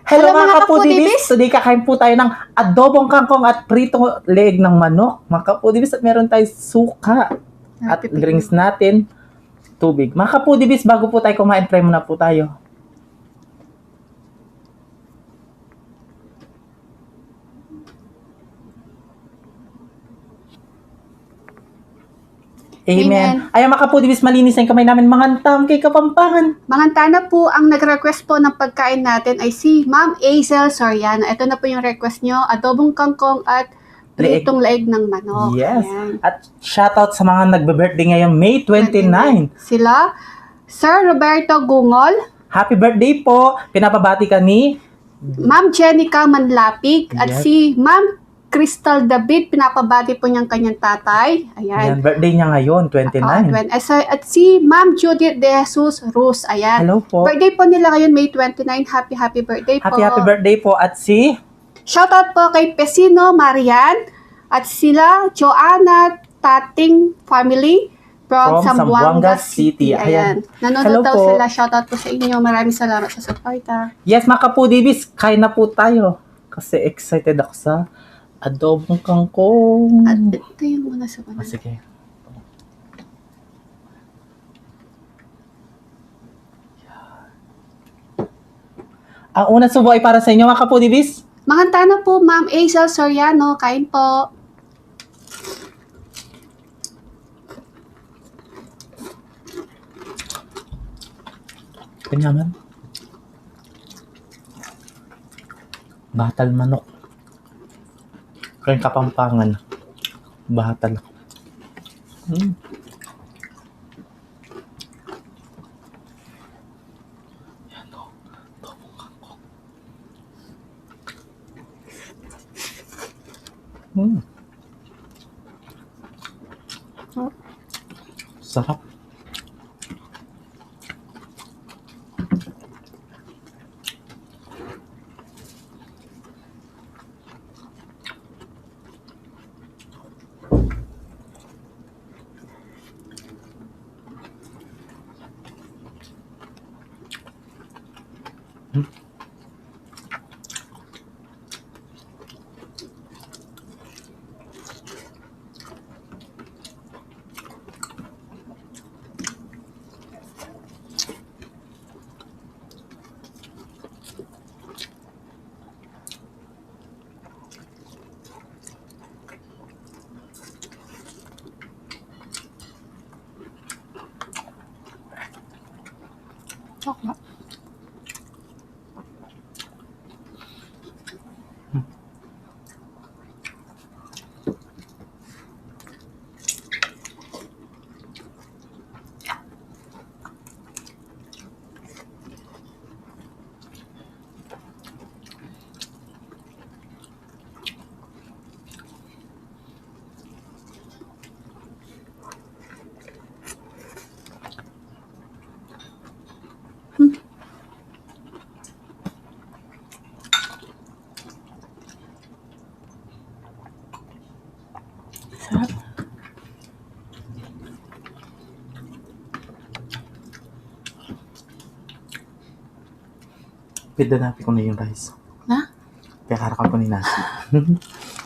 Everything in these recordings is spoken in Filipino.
Hello mga Kapudibis! kapudibis! Today kakain po tayo ng adobong kangkong at pritong leeg ng manok. Mga kapudibis, at meron tayong suka. At drinks natin, tubig. Mga kapudibis, bago po tayo kumain, try muna po tayo. Amen. Ay, mga kapudibis, malinis na yung kamay namin. Mangantam kay Kapampangan. Mangantana po, ang nag-request po ng pagkain natin ay si Ma'am Azel Soriano. Ito na po yung request nyo, adobong kangkong at pritong leeg ng manok. Yes. Ayan. At shoutout sa mga nagbe-birthday ngayon, May 29. Sila, Sir Roberto Gungol, Happy birthday po! Pinapabati ka ni Ma'am Jenica Manlapig, at Yes. si Ma'am Crystal David, pinapabati po niyang kanyang tatay. Ayan, Ayan. birthday niya ngayon, 29. At si Ma'am Judith De Jesus Ruz. Ayan. Hello po. Birthday po nila ngayon, May 29. Happy birthday po. Happy birthday po. At si Shoutout po kay Pesino Marian at sila Joanna Tating Family from Zamboanga City. Ayan. Hello Nanonood daw po. sila. Shoutout po sa inyo. Maraming salamat sa suporta. Yes, mga kapudibis, kain na po tayo. Kasi excited ako sa adobong kangkong. At ito yung muna sa Oh, sige. Ang unang subo ay para sa inyo, mga kapudibis. Mangantana po, Ma'am Azel Soriano. Kain po. Kanyaman. Batal manok. Kaya Kapampangan. Batal. Yan o. Adobong kangkong. Sarap. Chocolate. Sarap. Pidanapi ko na yung rice. Na? Pekara ko ni nasi.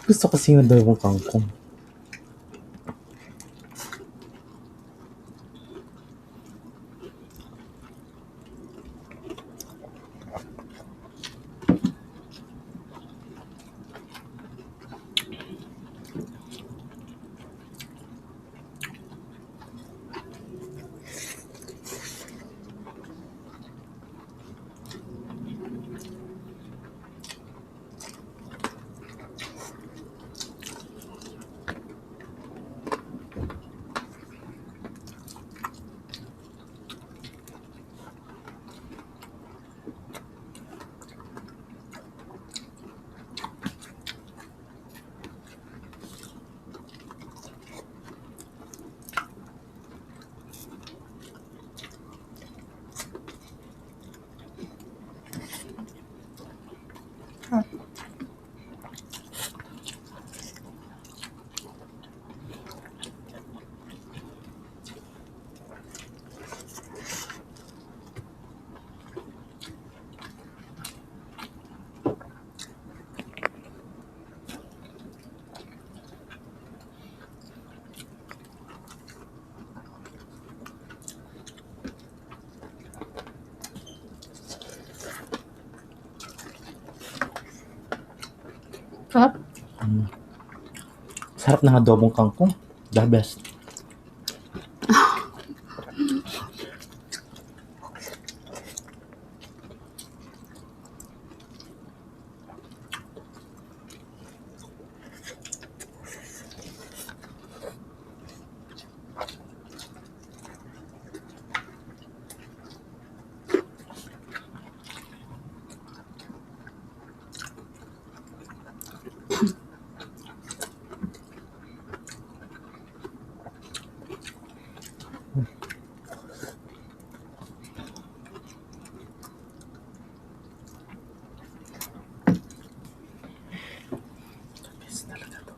Gusto kasi yung adobong kangkong. Sarap. Sarap ng adobong kangkong. The best. Best talaga to.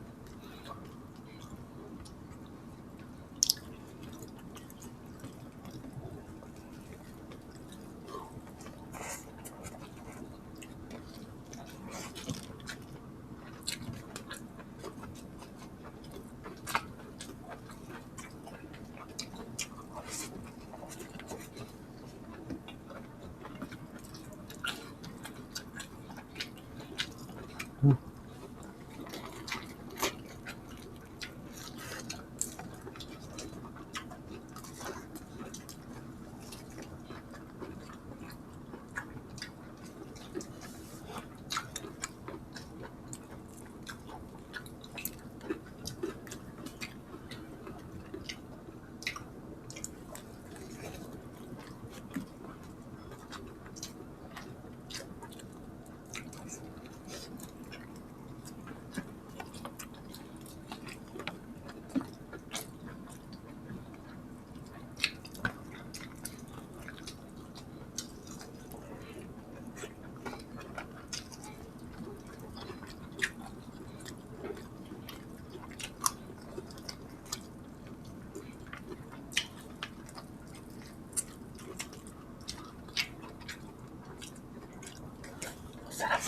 Sarap.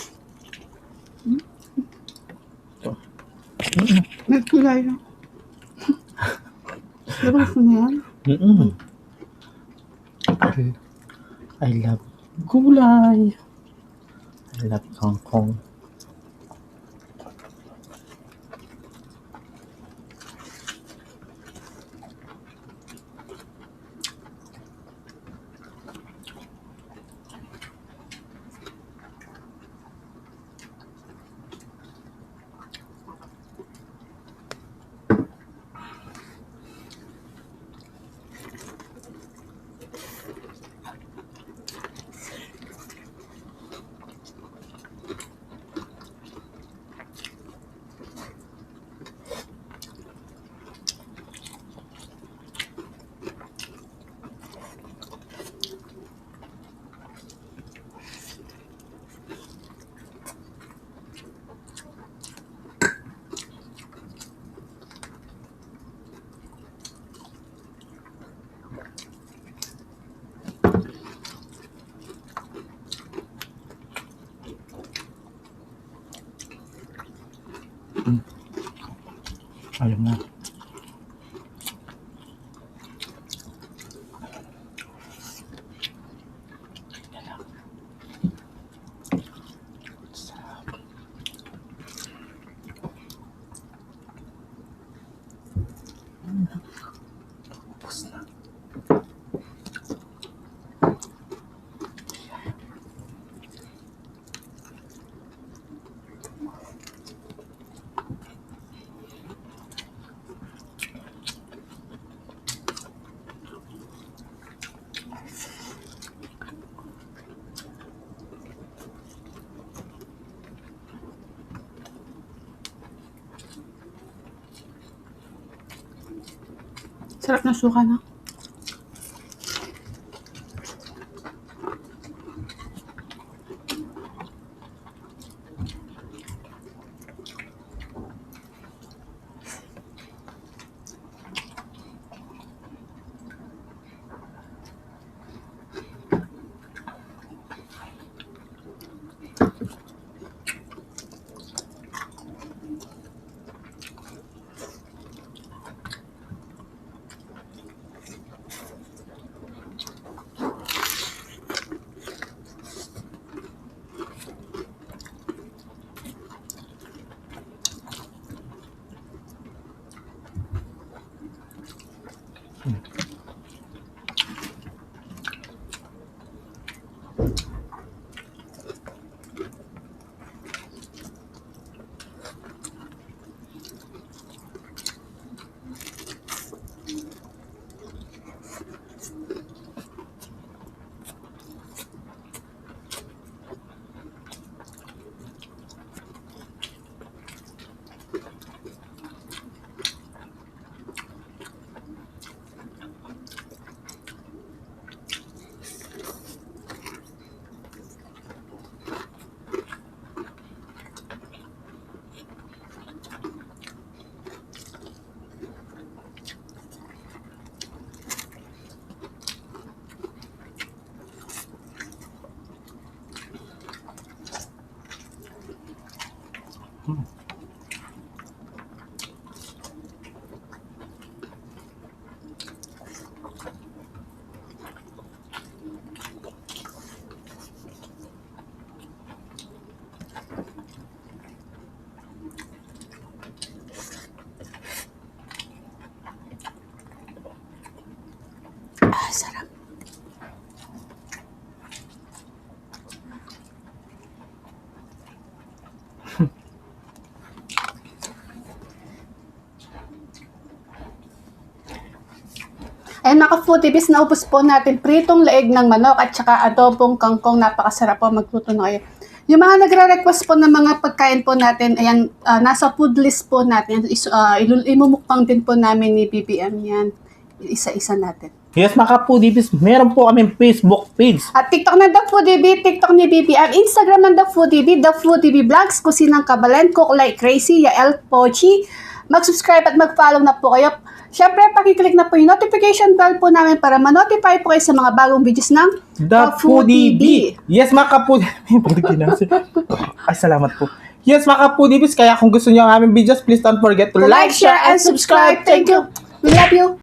Ito. May kulay na. Sarap na yan. I love gulay. I love kangkong. Ayun na. Tapos na. Sarap na suka na. And mga ka-foodies, naubos po natin pritong leeg ng manok at saka adobong kangkong. Napakasarap po, magluto na kayo. Yung mga nagre-request po ng mga pagkain po natin, ayan, nasa food list po natin. Imumukbang din po namin ni BBM yan. Isa-isa natin. Yes, mga ka-foodies, meron po kaming Facebook page. At TikTok ng The Foodie Bee, TikTok ni BBM, Instagram ng The Foodie Bee, The Foodie Bee Vlogs, Kusinang Kabalen, Cook Like Crazy, Yael Pochi. Mag-subscribe at mag-follow na po kayo. Syempre, pakiclick na po yung notification bell po namin para ma-notify po kayo sa mga bagong videos ng The Foodie Bee. Yes, mga ka-foodies. Ay, salamat po. Yes, mga ka-foodies, kaya kung gusto niyo ang aming videos, please don't forget to Like, share, and subscribe. Thank you. We love you.